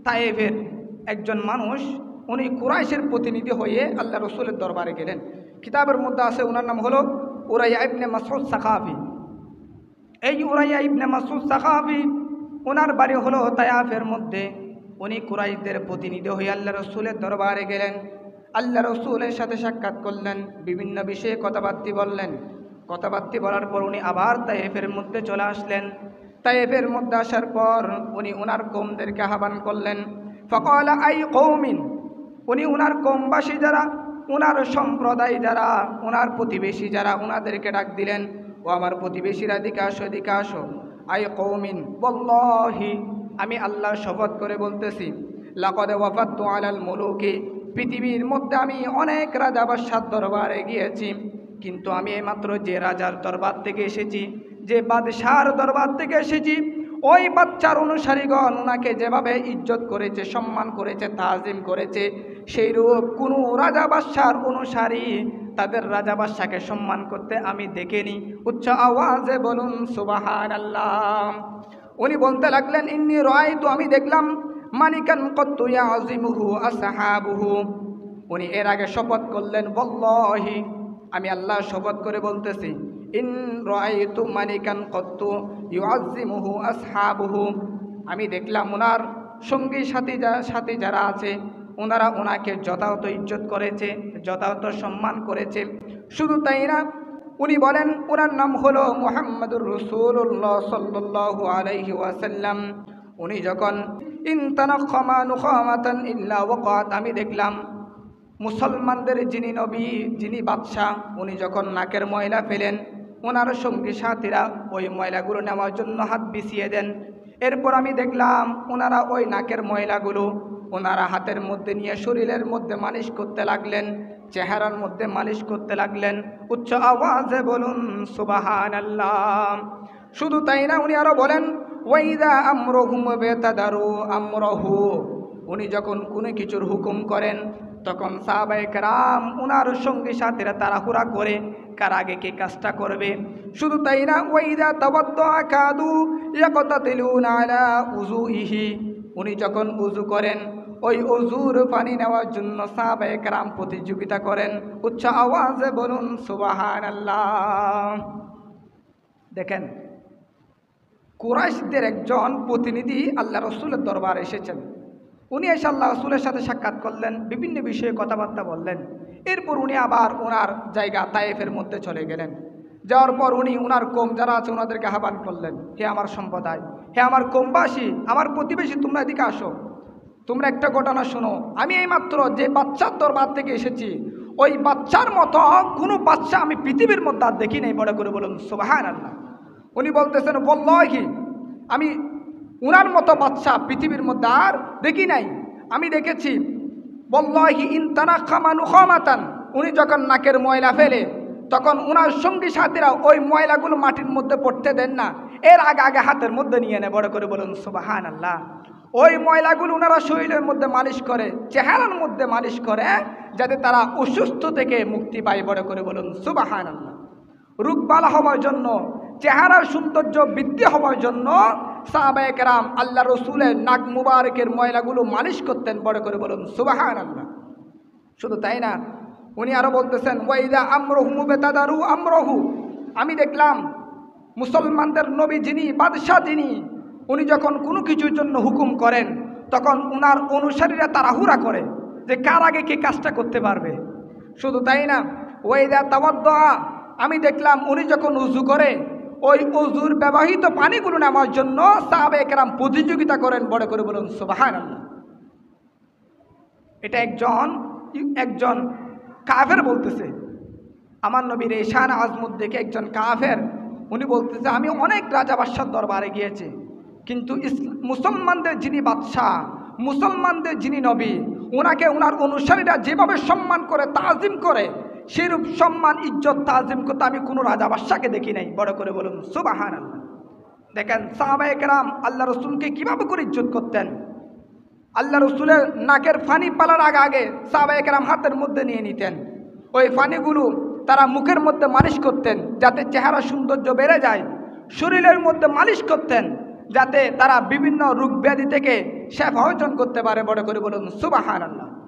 তায়েফের একজন মানুষ, উনি কুরাইশের প্রতিনিধি হয়ে আল্লাহ রসুলের দরবারে গেলেন। কিতাবের মধ্যে আছে ওনার নাম হলো উরাইয়া ইবনে মাসউদ সাকাফি। এই উরাইয়া ইবনে মাসউদ সাকাফি ওনার বাড়ি হলো তায়েফের মধ্যে। উনি কুরাইশদের প্রতিনিধি হয়ে আল্লাহ রসুলের দরবারে গেলেন। আল্লাহ রসুলের সাথে সাক্ষাৎ করলেন, বিভিন্ন বিষয়ে কথাবার্তা বললেন। কথাবার্তা বলার পর উনি আবার তায়েফের মধ্যে চলে আসলেন। তায়েফের মধ্যে আসার পর উনি ওনার কওমদেরকে আহ্বান করলেন। ফাকালা আই কওমিন, উনি ওনার কওমবাসী যারা, ওনার সম্প্রদায় যারা, ওনার প্রতিবেশী যারা, ওনাদেরকে ডাক দিলেন, ও আমার প্রতিবেশীরা দিকে আসো, দিকে আসো। আই কওমিন ওয়াল্লাহি, আমি আল্লাহর শপথ করে বলতেছি, লাকাদ ওয়াফাততু আলাল মুলুকি, পৃথিবীর মধ্যে আমি অনেক রাজা বাদশার দরবারে গিয়েছি, কিন্তু আমি এইমাত্র যে রাজার দরবার থেকে এসেছি, যে বাদশার দরবার থেকে এসেছি, ওই বাচ্চার অনুসারীগণ ওনাকে যেভাবে ইজ্জত করেছে, সম্মান করেছে, তাজিম করেছে, সেইরূপ কোনো রাজা বাদশার অনুসারী তাদের রাজা বাদশাকে সম্মান করতে আমি দেখিনি। উচ্চ আওয়াজে বলুন সুবহানাল্লাহ। উনি বলতে লাগলেন, ইন্নী রাআইতু, আমি দেখলাম, মানিকান কত্তু ইয়াযিমুহু আসহাবুহু। উনি এর আগে শপথ করলেন, ওয়াল্লাহি, আমি আল্লাহ শপথ করে বলতেছি, ইন রাআইতু মানিকান কত্তু ইউআযিমুহু আসহাবুহু, আমি দেখলাম ওনার সঙ্গী সাথী যারা আছে ওনারা ওনাকে যথাযথ ইজ্জত করেছে, যথাযথ সম্মান করেছে। শুধু তাই না, উনি বলেন ওনার নাম হলো মুহাম্মাদুর রাসূলুল্লাহ সাল্লাল্লাহু আলাইহি ওয়াসাল্লাম। উনি যখন ইনতানাখামা নুখামাতান ইল্লা ওয়াকাত, আমি দেখলাম মুসলমানদের যিনি নবী, যিনি বাদশাহ, উনি যখন নাকের ময়লা ফেলেন, ওনার সঙ্গী সাথীরা ওই ময়লাগুলো নেওয়ার জন্য হাত বিছিয়ে দেন। এরপর আমি দেখলাম ওনারা ওই নাকের ময়লাগুলো ওনারা হাতের মধ্যে নিয়ে শরীরের মধ্যে মালিশ করতে লাগলেন, চেহারার মধ্যে মালিশ করতে লাগলেন। উচ্চ আওয়াজে বলুন সুবহানাল্লাহ। শুধু তাই না, উনি আরো বলেন, ওয়াইদা আমরুহুম বিতাদারু আমরহু, উনি যখন কোনো কিছুর হুকুম করেন তখন সাহাবায়ে কেরাম ওনার সঙ্গী সাথীরা তাড়াহুড়া করে কার আগে কে কাজটা করবে। শুধু তাই না, ওয়াইদা তাওয়াদ্দা কাদু ইয়াকতাতিলুনা আলা উযুইহি, উনি যখন উযু করেন ওই উযুর পানি নেওয়ার জন্য সাহাবায়ে কেরাম প্রতিযোগিতা করেন। উচ্চ আওয়াজে বলুন সুবহানাল্লাহ। দেখেন, কুরাইশদের একজন প্রতিনিধি আল্লাহ রসুলের দরবারে এসেছেন। উনি এসে আল্লাহ রসুলের সাথে সাক্ষাৎ করলেন, বিভিন্ন বিষয়ে কথাবার্তা বললেন। এরপর উনি আবার ওনার জায়গা তায়েফের মধ্যে চলে গেলেন। যাওয়ার পর উনি ওনার কওম যারা আছে ওনাদেরকে আহ্বান করলেন, হে আমার সম্প্রদায়, হে আমার কওমবাসী, আমার প্রতিবেশী, তোমরা এদিকে আসো, তোমরা একটা ঘটনা শোনো। আমি এইমাত্র যে বাচ্চার দরবার থেকে এসেছি, ওই বাচ্চার মতো কোনো বাচ্চা আমি পৃথিবীর মধ্যে আর দেখি নাই। বড় করে বলুন সুবহানাল্লাহ। উনি বলতেছেন, ওয়াল্লাহি, আমি উনার মতো বাচ্চা পৃথিবীর মধ্যে আর দেখি নাই। আমি দেখেছি, ওয়াল্লাহি ইনতানাখামা নুখামাতান, উনি যখন নাকের ময়লা ফেলে তখন উনার সঙ্গী সাথীরা ওই ময়লাগুলো মাটির মধ্যে পড়তে দেন না, এর আগে আগে হাতের মধ্যে নিয়ে নেয়। বড় করে বলুন সুবহানাল্লাহ। ওই ময়লাগুলো ওনারা শরীরের মধ্যে মালিশ করে, চেহারার মধ্যে মালিশ করে, যাতে তারা অসুস্থ থেকে মুক্তি পায়। বড় করে বলুন সুবহানাল্লাহ। রোগবালা হওয়ার জন্য, চেহারার সৌন্দর্য বৃদ্ধি হওয়ার জন্য সাহাবায়ে কেরাম আল্লাহ রসুলের নাক মুবারকের ময়লাগুলো মালিশ করতেন। বড় করে বলুন সুবহানাল্লাহ। শুধু তাই না, উনি আরো বলতেছেন, ওয়াইদা আমরুহুম বিতাদারু আমরহু, আমি দেখলাম মুসলমানদের নবী যিনি, বাদশাহ যিনি, উনি যখন কোনো কিছুর জন্য হুকুম করেন তখন উনার অনুসারীরা তাড়াহুড়া করে যে কার আগে কে কাজটা করতে পারবে। শুধু তাই না, ওয়াইদা তাওয়াদ্দা, আমি দেখলাম উনি যখন উযু করে ওই উযুর ব্যবহৃত পানিগুলো নেওয়ার জন্য সাহাবায়ে কেরাম প্রতিযোগিতা করেন। বড় করে বলুন সুবহানাল্লাহ। এটা একজন কাফের বলতেছে। আমার নবীর এই শান আজমত দেখে একজন কাফের উনি বলতেছে, আমি অনেক রাজা বাদশার দরবারে গিয়েছি, কিন্তু মুসলমানদের যিনি বাদশাহ, মুসলমানদের যিনি নবী, ওনাকে ওনার অনুসারীরা যেভাবে সম্মান করে, তাজিম করে, সেরূপ সম্মান, ইজ্জত, তাজিম করতে আমি কোনো রাজা বাদশাকে দেখি নাই। বড় করে বলুন সুবহানাল্লাহ। দেখেন সাহাবায়ে কেরাম আল্লাহ রসুলকে কীভাবে করে ইজ্জত করতেন। আল্লাহ রসুলের নাকের ফানি পালার আগে আগে সাহাবায়ে কেরাম হাতের মধ্যে নিয়ে নিতেন। ওই ফানিগুলো তারা মুখের মধ্যে মালিশ করতেন যাতে চেহারা সৌন্দর্য বেড়ে যায়। শরীরের মধ্যে মালিশ করতেন যাতে তারা বিভিন্ন রোগ ব্যাধি থেকে শেফা অর্জন করতে পারে। বড় করে বলুন সুবহানাল্লাহ।